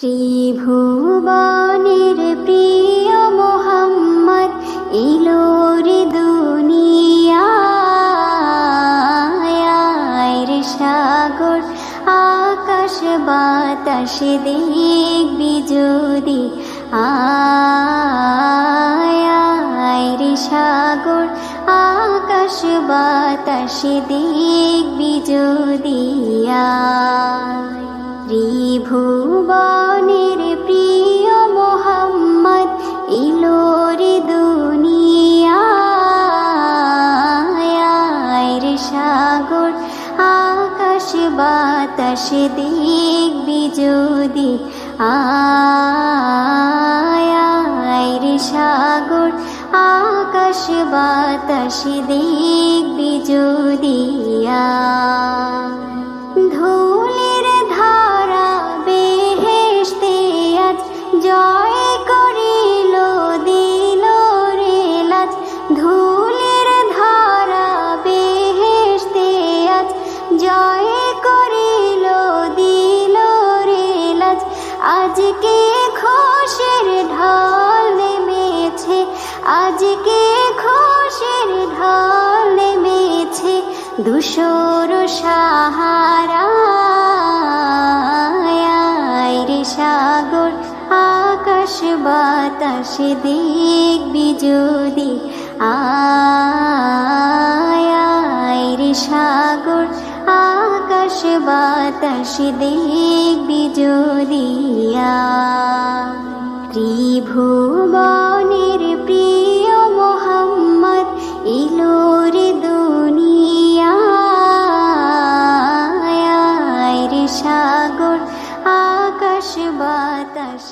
ত্রিভুবনের প্রিয় মোহাম্মদ এলো রে দুনিয়ায় রে সাগর আকাশ বাতাস দেখবি যদি আয় রে সাগর আকাশ বাতাস দেখবি যদি ত্রিভুবনের প্রিয় মোহাম্মদ এলো রে দুনিয়ায় রে সাগর আকাশ বাতাস দেখবি যদি আয় রে সাগর আকাশ বাতাস দেখবি যদি ধুলির ধারা বেহেশতে আজ জয় করিল দিল রে লাজ ধুলির ধারা বেহেশতে আজ জয় করিল দিল রে লাজ আজকে খুশির ঢল নেমেছে আজকে খুশির ঢল নেমেছে ধূসর সাহারা রে সাগর আকাশ বাতাস দেখবি যদি আয় রে সাগর আকাশ বাতাস দেখবি যদি ত্রিভুবনের প্রিয় মোহাম্মদ এলো রে দুনিয়ায় রে সাগর আকাশ বাতাস